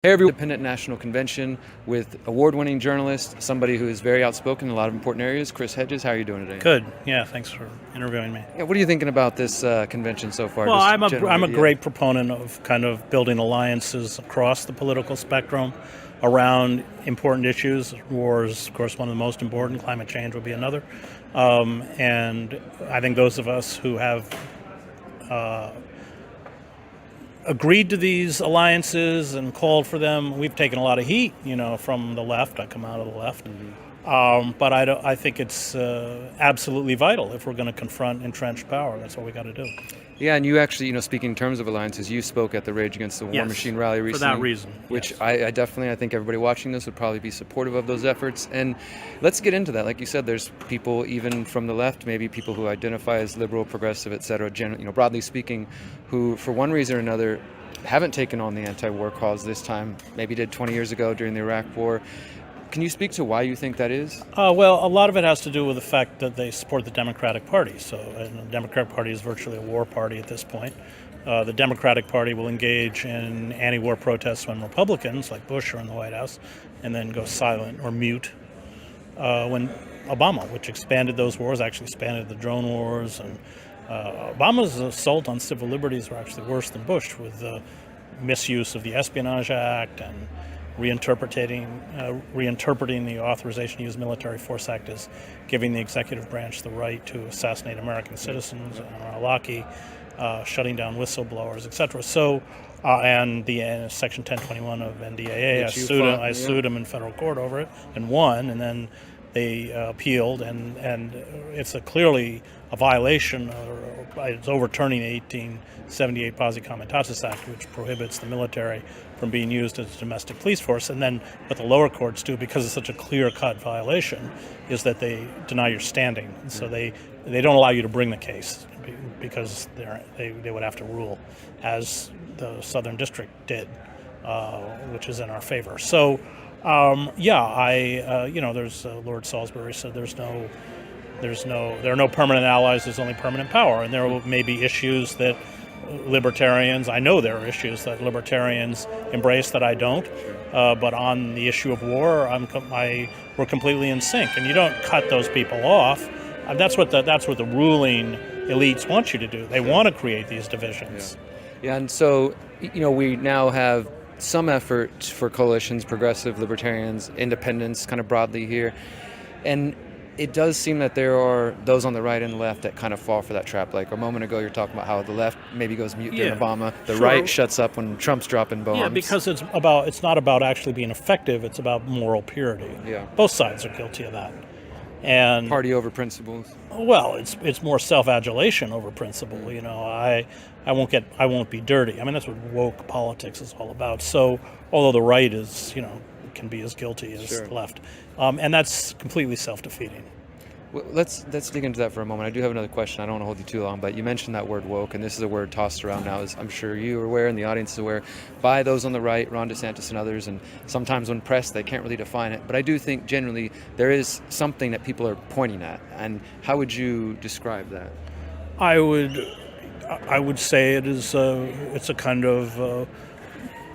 Hey everyone, Independent National Convention with award-winning journalist, somebody who is very outspoken in a lot of important areas, Chris Hedges. How are you doing today? Good. Yeah, thanks for interviewing me. Yeah, what are you thinking about this convention so far? Well, Just I'm a generally, great proponent of kind of building alliances across the political spectrum around important issues. War is, of course, one of the most important. Climate change would be another. And I think those of us who have agreed to these alliances and called for them, we've taken a lot of heat, from the left. I come out of the left. But I think it's absolutely vital if we're going to confront entrenched power. That's what we got to do. Yeah, and you actually, speaking in terms of alliances, you spoke at the Rage Against the War Machine rally recently. For that reason. Which yes. I think everybody watching this would probably be supportive of those efforts. And let's get into that. Like you said, there's people even from the left, maybe people who identify as liberal, progressive, et cetera, broadly speaking, who for one reason or another haven't taken on the anti-war cause this time, maybe did 20 years ago during the Iraq War. Can you speak to why you think that is? Well, a lot of it has to do with the fact that they support the Democratic Party. So the Democratic Party is virtually a war party at this point. The Democratic Party will engage in anti-war protests when Republicans, like Bush, are in the White House, and then go silent or mute when Obama, which expanded those wars, actually expanded the drone wars. And Obama's assault on civil liberties were actually worse than Bush, with the misuse of the Espionage Act and reinterpreting the Authorization to Use Military Force Act as giving the executive branch the right to assassinate American citizens, Iraqi, shutting down whistleblowers, etc. So, and the Section 1021 of NDAA, I sued him in federal court over it and won, and then they appealed, and it's clearly a violation. It's overturning the 1878 Posse Comitatus Act, which prohibits the military from being used as a domestic police force. And then what the lower courts do, because it's such a clear-cut violation, is that they deny your standing. And so they don't allow you to bring the case because they would have to rule, as the Southern District did, which is in our favor. So, there's Lord Salisbury said there are no permanent allies, there's only permanent power. And there may be issues that I know there are issues that libertarians embrace that I don't. But on the issue of war, we're completely in sync. And you don't cut those people off. That's what the ruling elites want you to do. They want to create these divisions. Yeah, and so, we now have some effort for coalitions, progressive, libertarians, independents, kind of broadly here. And it does seem that there are those on the right and left that kind of fall for that trap. Like a moment ago, you're talking about how the left maybe goes mute during Obama. The right shuts up when Trump's dropping bombs. Yeah, because it's not about actually being effective. It's about moral purity. Yeah. Both sides are guilty of that. And party over principles. Well, it's more self-adulation over principle. I won't be dirty. I mean, that's what woke politics is all about. So, although the right is, can be as guilty as the left, and that's completely self-defeating. Well, let's dig into that for a moment. I do have another question. I don't want to hold you too long, but you mentioned that word woke, and this is a word tossed around now, as I'm sure you are aware and the audience is aware, by those on the right, Ron DeSantis and others, and sometimes when pressed, they can't really define it. But I do think generally there is something that people are pointing at, and how would you describe that? I would say it is. It's a kind of.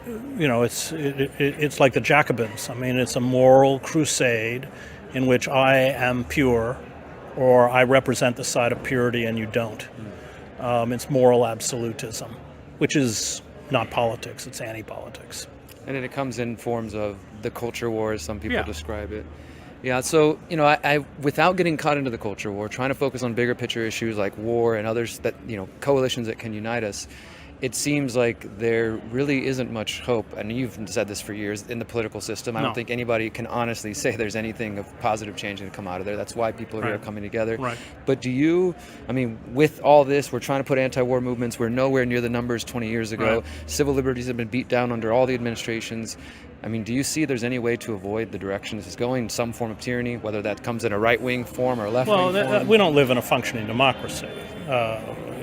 It's like the Jacobins. I mean, it's a moral crusade in which I am pure, or I represent the side of purity and you don't. It's moral absolutism, which is not politics, it's anti-politics. And then it comes in forms of the culture war, as some people describe it. Yeah, so, I without getting caught into the culture war, trying to focus on bigger picture issues like war and others that, coalitions that can unite us, it seems like there really isn't much hope, and you've said this for years, in the political system. I don't think anybody can honestly say there's anything of positive change going to come out of there. That's why people are here coming together. Right. But with all this, we're trying to put anti-war movements, we're nowhere near the numbers 20 years ago. Right. Civil liberties have been beat down under all the administrations. Do you see there's any way to avoid the direction this is going, some form of tyranny, whether that comes in a right-wing form or a left-wing form? We don't live in a functioning democracy.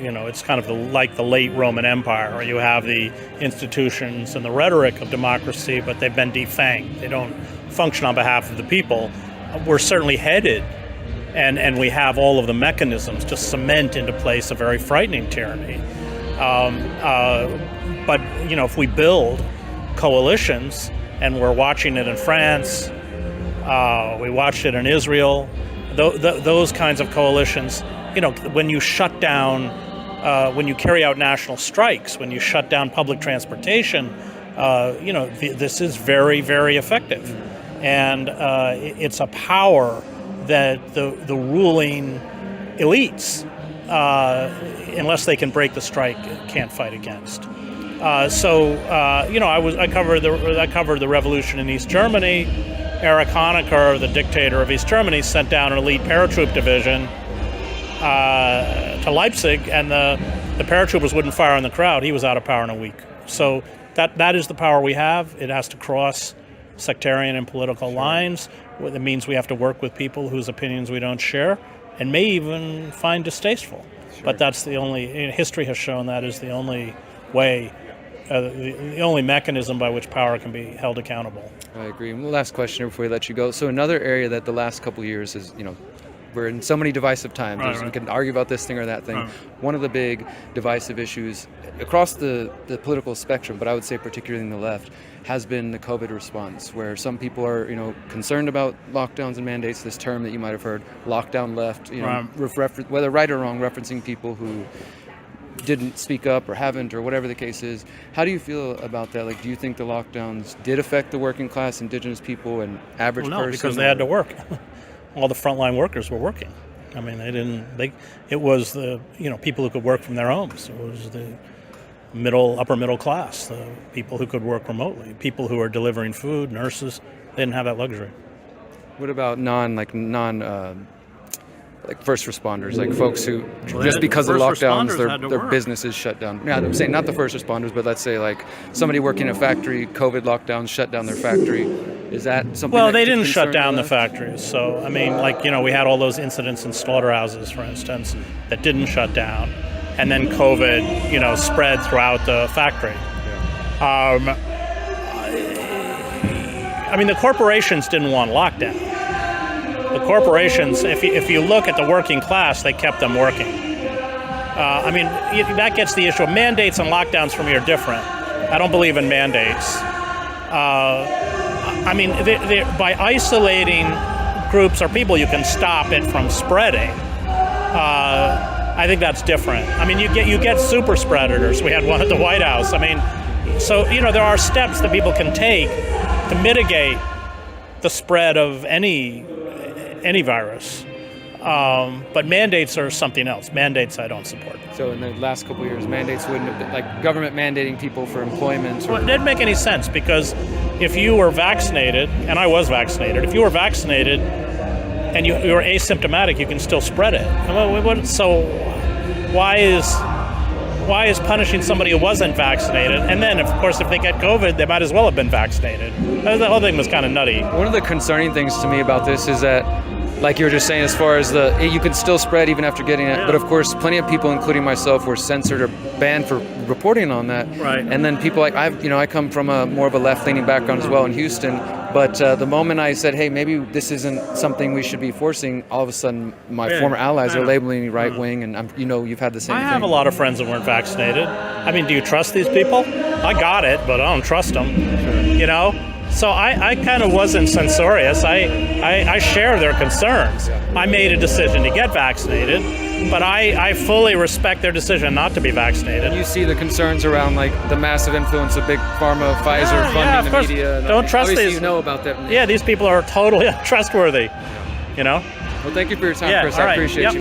It's kind of like the late Roman Empire, where you have the institutions and the rhetoric of democracy, but they've been defanged. They don't function on behalf of the people. We're certainly headed, and we have all of the mechanisms to cement into place a very frightening tyranny. But if we build coalitions, and we're watching it in France. We watched it in Israel. Those kinds of coalitions. When you shut down, when you carry out national strikes, when you shut down public transportation, this is very, very effective, and it's a power that the ruling elites, unless they can break the strike, can't fight against. I covered the revolution in East Germany. Erich Honecker, the dictator of East Germany, sent down an elite paratroop division to Leipzig, and the paratroopers wouldn't fire on the crowd. He was out of power in a week. So that is the power we have. It has to cross sectarian and political lines. It means we have to work with people whose opinions we don't share and may even find distasteful. Sure. But that's the only, history has shown that is the only way, the only mechanism by which power can be held accountable. I agree. And last question before we let you go. So another area that the last couple of years is, we're in so many divisive times. Right. We can argue about this thing or that thing. Right. One of the big divisive issues across the political spectrum, but I would say particularly in the left, has been the COVID response, where some people are, concerned about lockdowns and mandates. This term that you might have heard, lockdown left, right. Whether right or wrong, referencing people who didn't speak up or haven't or whatever the case is. How do you feel about that? Do you think the lockdowns did affect the working class, indigenous people, and average person? No, because they had to work. All the frontline workers were working. I mean, it was the, people who could work from their homes. It was the upper middle class, the people who could work remotely, people who are delivering food, nurses. They didn't have that luxury. What about first responders, like folks who just because of lockdowns, their businesses shut down? Yeah, I'm saying not the first responders, but let's say like somebody working in a factory, COVID lockdowns shut down their factory. Is that something? Well, they didn't shut down the factories. So I mean, we had all those incidents in slaughterhouses, for instance, that didn't shut down, and then COVID, spread throughout the factory. Yeah. The corporations didn't want lockdown. The corporations, if you look at the working class, they kept them working. That gets the issue. Mandates and lockdowns for me are different. I don't believe in mandates. By isolating groups or people, you can stop it from spreading. I think that's different. You get super spreaders. We had one at the White House. There are steps that people can take to mitigate the spread of any virus. But mandates are something else. Mandates I don't support. So in the last couple of years, mandates wouldn't have been, like government mandating people for employment? Well, it didn't make any sense, because if you were vaccinated, and I was vaccinated, if you were vaccinated and you were asymptomatic, you can still spread it. So why is punishing somebody who wasn't vaccinated? And then, of course, if they get COVID, they might as well have been vaccinated. The whole thing was kind of nutty. One of the concerning things to me about this is that, like you were just saying, as far as you can still spread even after getting it, but of course, plenty of people, including myself, were censored or banned for reporting on that. Right. And then people like I come from more of a left-leaning background as well in Houston. But the moment I said, hey, maybe this isn't something we should be forcing, all of a sudden my former allies are labeling me right-wing, and you've had the same thing. I have a lot of friends that weren't vaccinated. Do you trust these people? I got it, but I don't trust them. Sure. So I kind of wasn't censorious. I share their concerns. I made a decision to get vaccinated, but I fully respect their decision not to be vaccinated. You see the concerns around the massive influence of big pharma, Pfizer funding the media. Don't trust these. Obviously, you know about that. Yeah, these people are totally untrustworthy. Well, thank you for your time, Chris. I appreciate you.